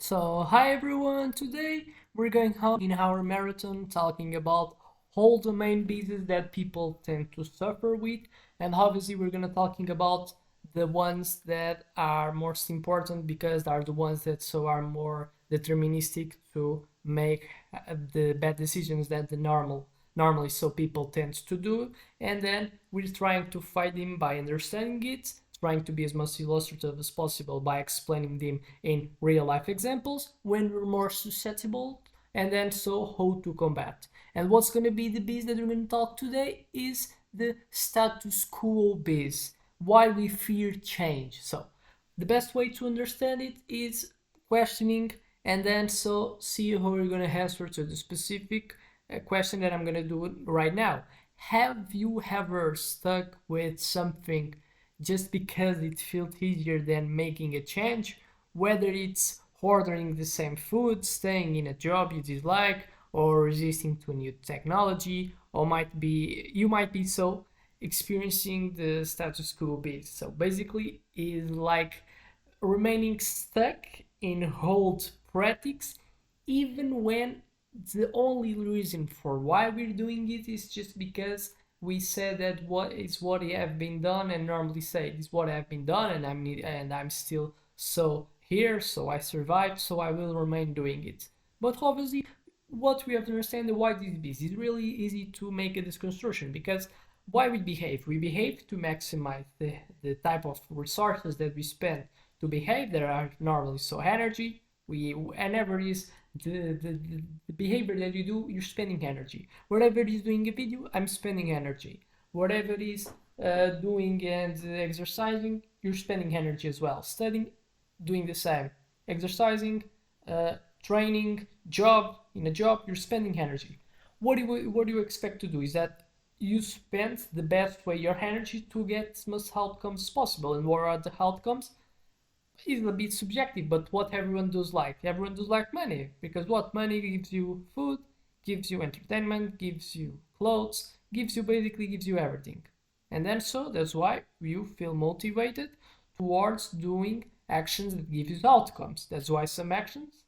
Hi everyone, today we're going on in our marathon talking about all the main diseases that people tend to suffer with, and obviously we're gonna talking about the ones that are most important because they are the ones that are more deterministic to make the bad decisions that the normally people tend to do, and then we're trying to fight them by understanding it, trying to be as much illustrative as possible by explaining them in real life examples when we're more susceptible, and then how to combat. And what's going to be the biz that we're going to talk today is the status quo biz, why we fear change. So the best way to understand it is questioning, and then see how we're going to answer to the specific question that I'm going to do right now. Have you ever stuck with something just because it feels easier than making a change, whether it's ordering the same food, staying in a job you dislike, or resisting to new technology, or you might be experiencing the status quo base. So basically is like remaining stuck in old practices even when the only reason for why we're doing it is just because we said that what have been done, and normally say this is what have been done, and I'm still here, so I survived, so I will remain doing it. But obviously, what we have to understand is why this is really easy to make a disconstruction, because why we behave to maximize the type of resources that we spend to behave that are normally energy. Whenever is the behavior that you do, you're spending energy. Whatever it is doing a video, I'm spending energy. Whatever it is doing and exercising, you're spending energy as well. Studying, doing the same. Exercising, training, job, in a job, you're spending energy. What do you expect to do? Is that you spend the best way your energy to get as much outcomes as possible. And what are the outcomes? Is a bit subjective, but what everyone does like. Everyone does like money, because what money gives you food, gives you entertainment, gives you clothes, gives you everything. And then that's why you feel motivated towards doing actions that give you outcomes. That's why some actions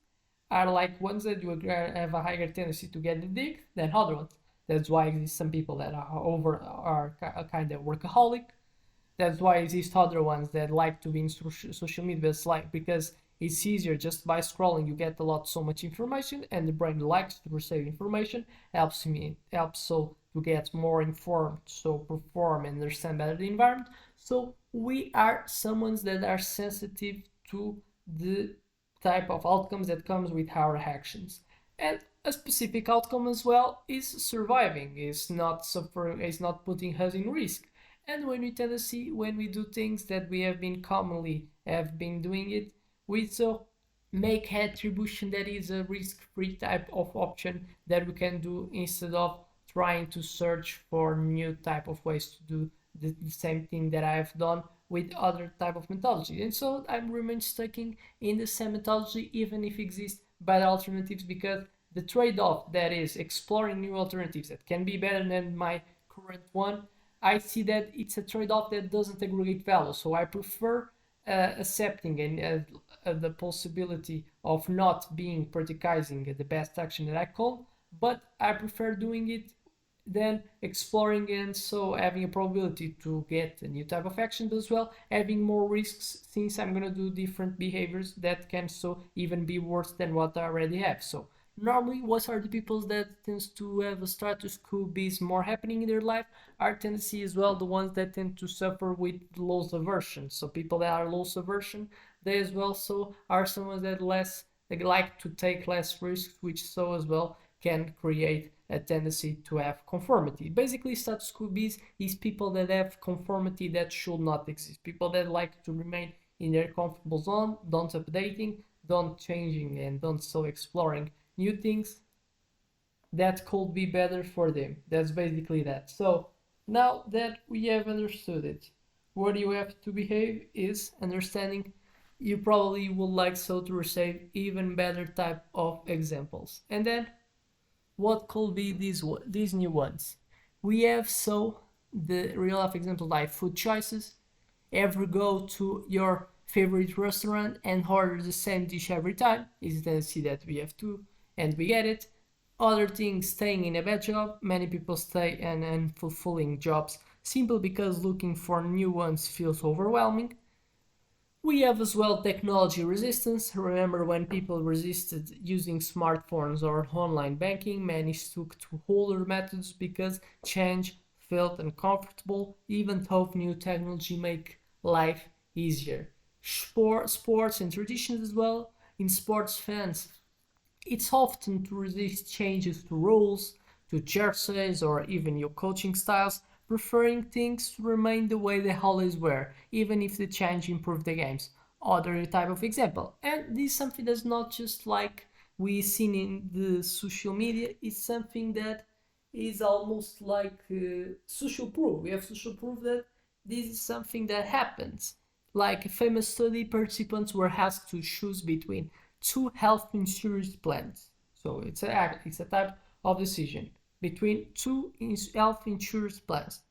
are like ones that you have a higher tendency to get addicted than other ones. That's why exist some people that are kind of workaholic. That's why exist other ones that like to be in social media. It's like because it's easier just by scrolling. You get so much information, and the brain likes to receive information. Helps to get more informed, so perform and understand better the environment. So we are someones that are sensitive to the type of outcomes that comes with our actions. And a specific outcome as well is surviving, is not suffering, is not putting us in risk. And when we tend to see when we do things that we have been commonly have been doing it, we make attribution that is a risk-free type of option that we can do instead of trying to search for new type of ways to do the same thing that I've done with other type of methodology. And so I'm remain sticking in the same methodology even if exist better alternatives, because the trade-off that is exploring new alternatives that can be better than my current one, I see that it's a trade-off that doesn't aggregate value. So I prefer accepting the possibility of not being prioritizing the best action that I call, but I prefer doing it than exploring, and having a probability to get a new type of action, but as well having more risks since I'm gonna do different behaviors that can even be worse than what I already have. So normally, what are the people that tends to have a status quo is more happening in their life are tend to see as well the ones that tend to suffer with loss aversion. So people that are loss aversion, they as well are someone that they like to take less risks, which as well can create a tendency to have conformity. Basically, status quo is people that have conformity that should not exist. People that like to remain in their comfortable zone, don't updating, don't changing, and don't exploring new things that could be better for them. That's basically that. So now that we have understood it, what you have to behave is understanding. You probably would like to receive even better type of examples. And then what could be these new ones? We have the real life examples like food choices. Ever go to your favorite restaurant and order the same dish every time. Is a tendency that we have to, and we get it. Other things, staying in a bad job. Many people stay in unfulfilling jobs simply because looking for new ones feels overwhelming. We have as well technology resistance. Remember when people resisted using smartphones or online banking, many took to older methods because change felt uncomfortable, even though new technology make life easier. Sports and traditions as well. In sports fans, it's often to resist changes to rules, to jerseys, or even your coaching styles, preferring things to remain the way they always were, even if the change improved the games. Other type of example. And this is something that's not just like we seen in the social media, it's something that is almost like social proof. We have social proof that this is something that happens. Like a famous study, participants were asked to choose between two health insurance plans. So it's a type of decision between two health insurance plans.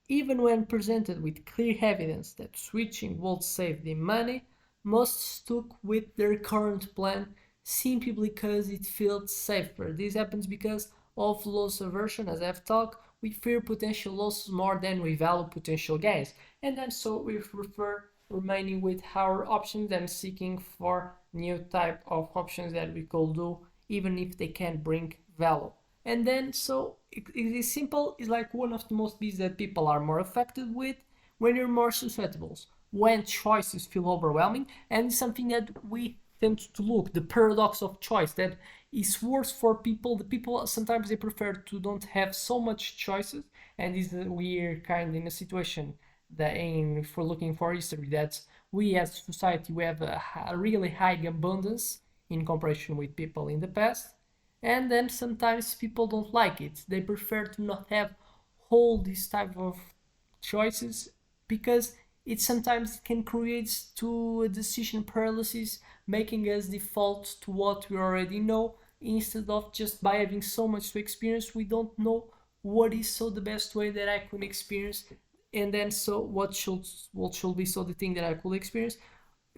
Even when presented with clear evidence that switching would save them money, most stuck with their current plan simply because it felt safer. This happens because of loss aversion, as I've talked. We fear potential losses more than we value potential gains, and then so we prefer remaining with our options and seeking for new type of options that we could do, even if they can bring value. And then so it is simple. It's like one of the most beats that people are more affected with when you're more susceptible, when choices feel overwhelming, and it's something that we tend to look, the paradox of choice, that is worse for people. The people sometimes they prefer to don't have so much choices, and is we're kind of in a situation that if we're looking for history, that we as a society we have a really high abundance in comparison with people in the past, and then sometimes people don't like it. They prefer to not have all these type of choices because it sometimes can create to a decision paralysis, making us default to what we already know instead of just by having so much to experience we don't know what is so the best way that I could experience, and then so what should be so the thing that I could experience,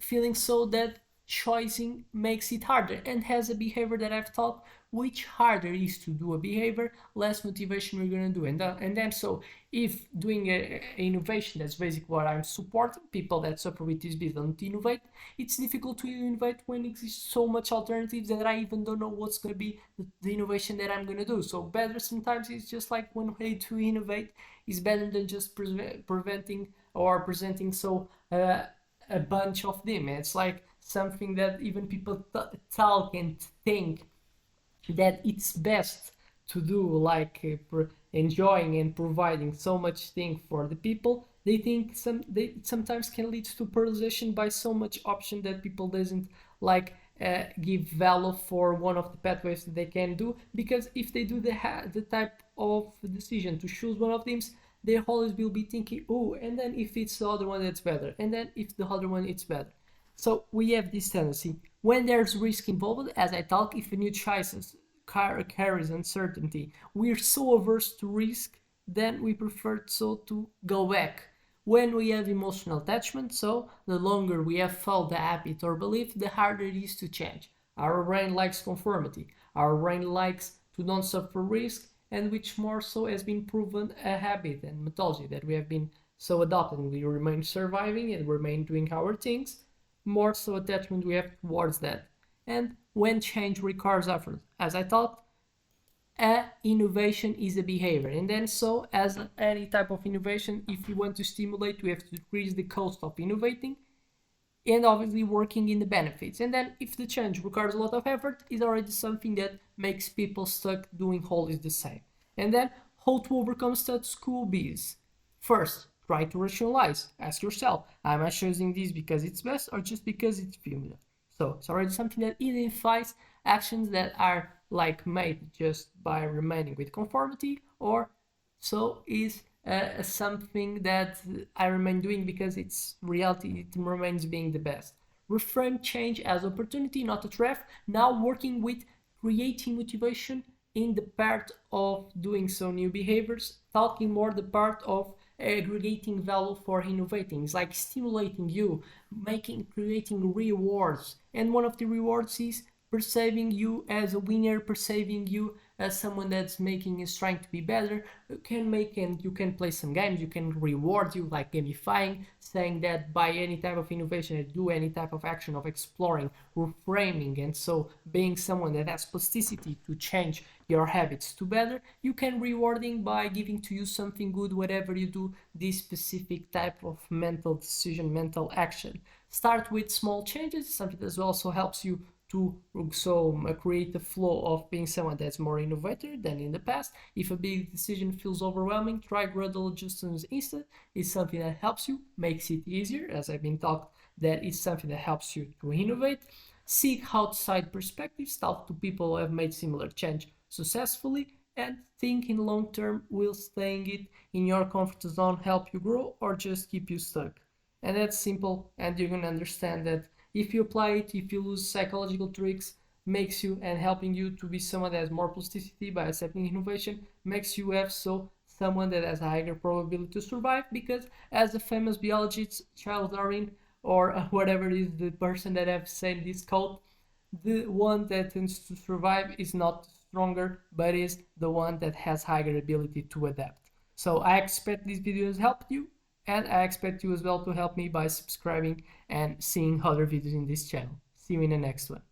feeling so that choosing makes it harder and has a behavior that I've taught, which harder is to do a behavior, less motivation we're gonna do. And then so if doing a innovation, that's basically what I'm supporting, people that suffer with this bit don't innovate, it's difficult to innovate when exists so much alternatives that I even don't know what's gonna be the innovation that I'm gonna do. So better sometimes it's just like one way to innovate is better than just preventing or presenting so a bunch of them. It's like something that even people talk and think that it's best to do, like enjoying and providing so much thing for the people. They think they sometimes can lead to polarization by so much option that people doesn't like give value for one of the pathways that they can do, because if they do the type of decision to choose one of them, they always will be thinking, oh, and then if it's the other one that's better, and then if the other one it's better. So we have this tendency when there's risk involved, as I talk, if a new choices carries uncertainty, we're so averse to risk, then we prefer so to go back. When we have emotional attachment, so the longer we have felt the habit or belief, the harder it is to change. Our brain likes conformity. Our brain likes to not suffer risk, and which more so has been proven a habit and methodology that we have been so adopted. We remain surviving and remain doing our things, more so attachment we have towards that. And when change requires effort, as I thought, innovation is a behavior. And then so as any type of innovation, if you want to stimulate, we have to decrease the cost of innovating and obviously working in the benefits. And then if the change requires a lot of effort, it's already something that makes people stuck doing always the same. And then how to overcome status quo bias. First, try to rationalize. Ask yourself, am I choosing this because it's best or just because it's familiar? So it's already something that identifies actions that are like made just by remaining with conformity, or so is something that I remain doing because it's reality, it remains being the best. Reframe change as opportunity, not a threat. Now working with creating motivation in the part of doing so new behaviors, talking more the part of aggregating value for innovating. It's like stimulating you, creating rewards. And one of the rewards is perceiving you as a winner, perceiving you as someone that's making is trying to be better. You can play some games, you can reward you like gamifying, saying that by any type of innovation, do any type of action of exploring, reframing, and so being someone that has plasticity to change your habits to better, you can rewarding by giving to you something good whatever you do this specific type of mental decision, mental action. Start with small changes, something that also helps you to create the flow of being someone that's more innovative than in the past. If a big decision feels overwhelming, try gradual adjustments instead. It's something that helps you, makes it easier, as I've been taught that it's something that helps you to innovate. Seek outside perspectives, talk to people who have made similar change successfully, and think in long term, will staying it in your comfort zone help you grow or just keep you stuck? And that's simple, and you're gonna understand that if you apply it, if you use psychological tricks, makes you and helping you to be someone that has more plasticity by accepting innovation, makes you have someone that has a higher probability to survive, because as a famous biologist, Charles Darwin, or whatever is the person that have said this quote, the one that tends to survive is not stronger, but is the one that has higher ability to adapt. So I expect these videos helped you, and I expect you as well to help me by subscribing and seeing other videos in this channel. See you in the next one.